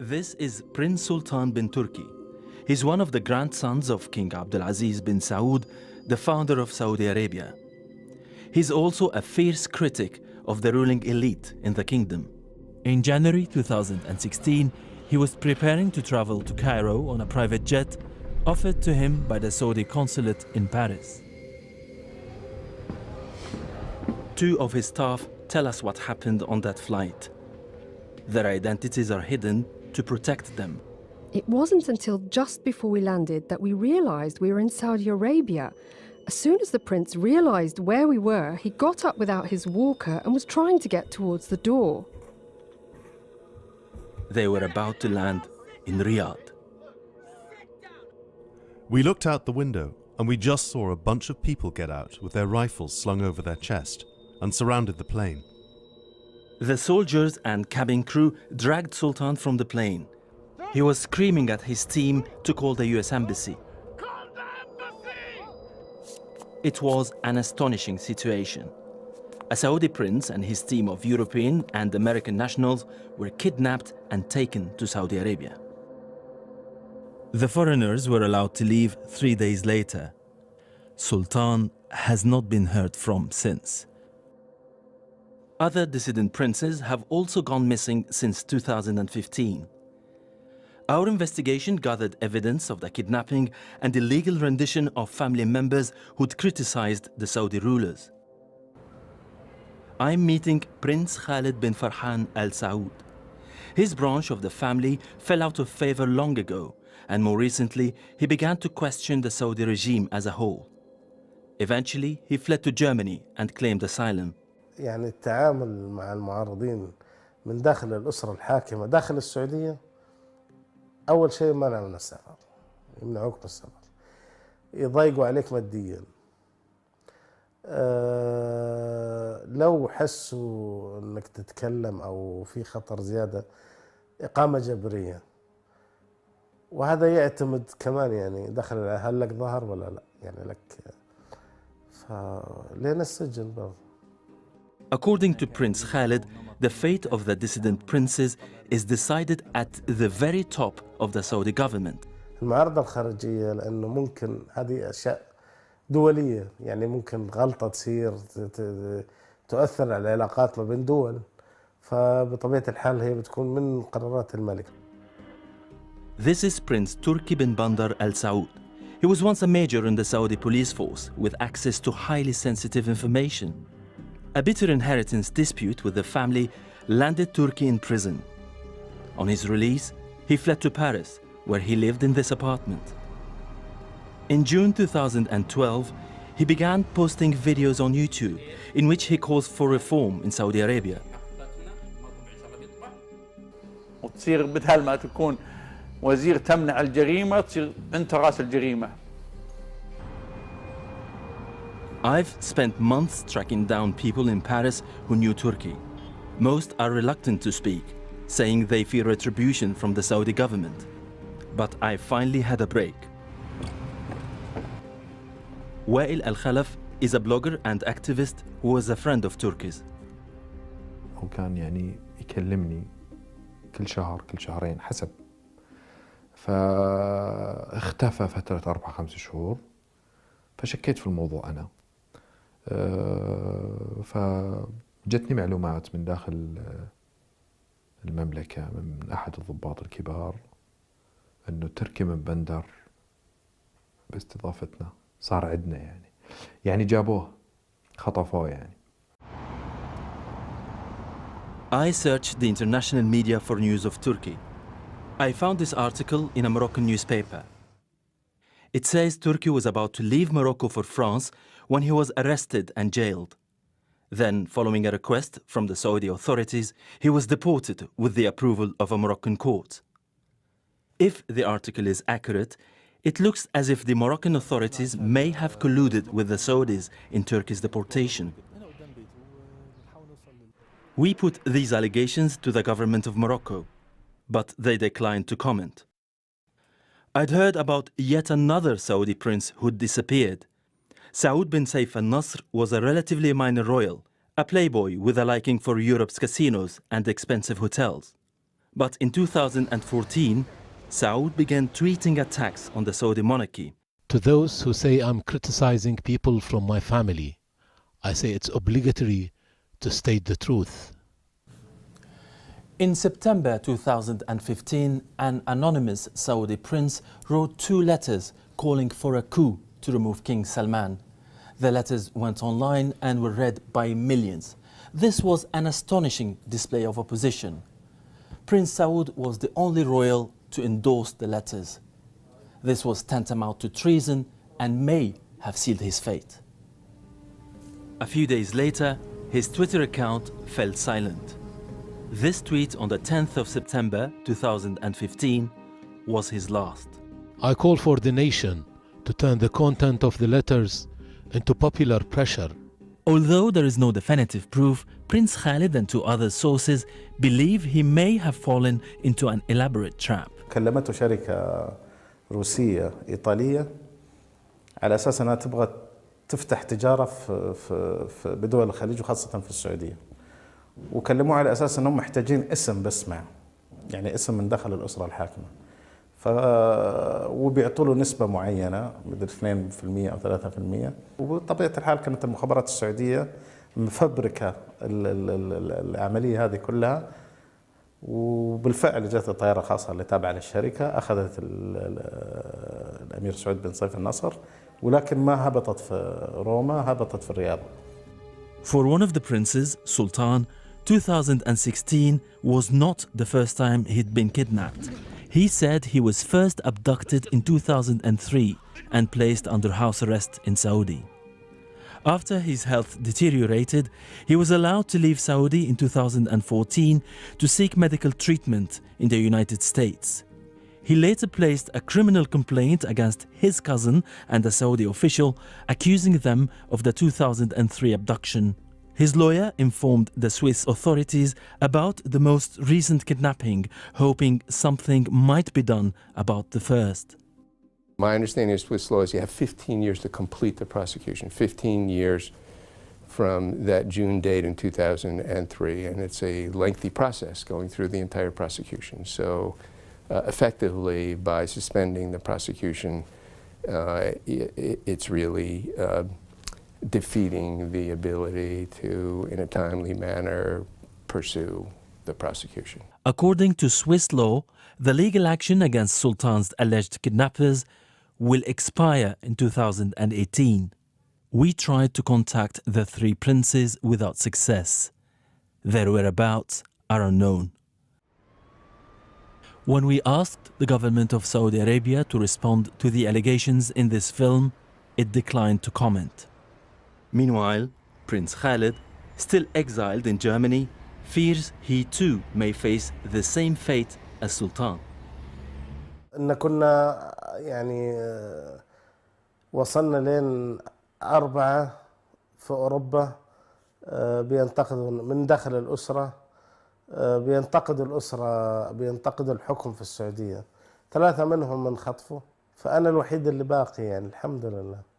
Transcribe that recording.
This is Prince Sultan bin Turki. He's one of the grandsons of King Abdulaziz bin Saud, the founder of Saudi Arabia. He's also a fierce critic of the ruling elite in the kingdom. In January 2016, he was preparing to travel to Cairo on a private jet offered to him by the Saudi consulate in Paris. Two of his staff tell us what happened on that flight. Their identities are hidden to protect them. It wasn't until just before we landed that we realized we were in Saudi Arabia. As soon as the prince realized where we were, he got up without his walker and was trying to get towards the door. They were about to land in Riyadh. We looked out the window and we just saw a bunch of people get out with their rifles slung over their chest and surrounded the plane. The soldiers and cabin crew dragged Sultan from the plane. He was screaming at his team to call the US Embassy. It was an astonishing situation. A Saudi prince and his team of European and American nationals were kidnapped and taken to Saudi Arabia. The foreigners were allowed to leave 3 days later. Sultan has not been heard from since. Other dissident princes have also gone missing since 2015. Our investigation gathered evidence of the kidnapping and illegal rendition of family members who'd criticized the Saudi rulers. I'm meeting Prince Khalid bin Farhan Al Saud. His branch of the family fell out of favor long ago, and more recently, he began to question the Saudi regime as a whole. Eventually, he fled to Germany and claimed asylum. يعني التعامل مع المعارضين من داخل الأسرة الحاكمة داخل السعودية أول شيء منع من السفر، يمنعوك من السفر، يضايقوا عليك ماديا، لو حسوا أنك تتكلم أو في خطر زيادة إقامة جبرية، وهذا يعتمد كمان يعني داخل هل لك ظهر ولا لا، يعني لك فلين السجن برضه. According to Prince Khalid, the fate of the dissident princes is decided at the very top of the Saudi government. المعارضة الخارجية لأنه ممكن هذه أشياء دولية، يعني ممكن غلطة تصير تؤثر على العلاقات ما بين دول، فبطبيعة الحال هي بتكون من قرارات الملك. This is Prince Turki bin Bandar Al Saud. He was once a major in the Saudi police force with access to highly sensitive information. A bitter inheritance dispute with the family landed Turki in prison. On his release, he fled to Paris, where he lived in this apartment. In June 2012, he began posting videos on YouTube in which he calls for reform in Saudi Arabia. وتصير بدل ما تكون وزير تمنع الجريمة تصير أنت رأس الجريمة. I've spent months tracking down people in Paris who knew Turkey. Most are reluctant to speak, saying they fear retribution from the Saudi government. But I finally had a break. Wael Al-Khalaf is a blogger and activist who was a friend of Turki's. وكان يعني يكلمني كل شهر كل شهرين حسب. فاختفى فترة 4-5 شهور. فشكيت في الموضوع أنا. فجتني معلومات من داخل المملكة من أحد الضباط الكبار أنه تركي من بندر باستضافتنا صار عندنا يعني جابوه خطفوه يعني. I searched the international media for news of Turkey. I found this article in a Moroccan newspaper. It says Turkey was about to leave Morocco for France when he was arrested and jailed. Then, following a request from the Saudi authorities, he was deported with the approval of a Moroccan court. If the article is accurate, it looks as if the Moroccan authorities may have colluded with the Saudis in Turkey's deportation. We put these allegations to the government of Morocco, but they declined to comment. I'd heard about yet another Saudi prince who'd disappeared. Saud bin Saif al-Nasr was a relatively minor royal, a playboy with a liking for Europe's casinos and expensive hotels. But in 2014, Saud began tweeting attacks on the Saudi monarchy. To those who say I'm criticizing people from my family, I say it's obligatory to state the truth. In September 2015, an anonymous Saudi prince wrote 2 letters calling for a coup to remove King Salman. The letters went online and were read by millions. This was an astonishing display of opposition. Prince Saud was the only royal to endorse the letters. This was tantamount to treason and may have sealed his fate. A few days later, his Twitter account fell silent. This tweet on the 10th of September 2015 was his last. I call for the nation to turn the content of the letters into popular pressure. Although there is no definitive proof, Prince Khalid and 2 other sources believe he may have fallen into an elaborate trap. كلمته شركة روسية إيطالية على أساس أنها تبغى تفتح تجارة بدول الخليج وخاصة في السعودية. وكلموه على أساس أنهم محتاجين اسم بس معه، يعني اسم من داخل الأسرة الحاكمة. وبيعطوا له نسبة معينة مدري 2% أو 3%. وبطبيعة الحال كانت المخابرات السعودية مفبركة العملية هذه كلها، وبالفعل جاءت الطائرة الخاصة اللي تابعة للشركة أخذت الأمير سعود بن صيف النصر، ولكن ما هبطت في روما، هبطت في الرياض. For one of the princes, Sultan, 2016 was not the first time he'd been kidnapped. He said he was first abducted in 2003 and placed under house arrest in Saudi. After his health deteriorated, he was allowed to leave Saudi in 2014 to seek medical treatment in the United States. He later placed a criminal complaint against his cousin and a Saudi official, accusing them of the 2003 abduction. His lawyer informed the Swiss authorities about the most recent kidnapping, hoping something might be done about the first. My understanding of Swiss law is you have 15 years to complete the prosecution, 15 years from that June date in 2003, and it's a lengthy process going through the entire prosecution. So effectively, by suspending the prosecution, it's really defeating the ability to, in a timely manner, pursue the prosecution. According to Swiss law, the legal action against Sultan's alleged kidnappers will expire in 2018. We tried to contact the 3 princes without success. Their whereabouts are unknown. When we asked the government of Saudi Arabia to respond to the allegations in this film, it declined to comment. Meanwhile, Prince Khalid, still exiled in Germany, fears he too may face the same fate as Sultan. إن كنا يعني وصلنا لين 4 في أوروبا بينتقدوا من داخل الأسرة، بينتقدوا الأسرة، بينتقدوا الحكم في السعودية. 3 منهم انخطفوا، فأنا الوحيد اللي باقي يعني الحمد لله.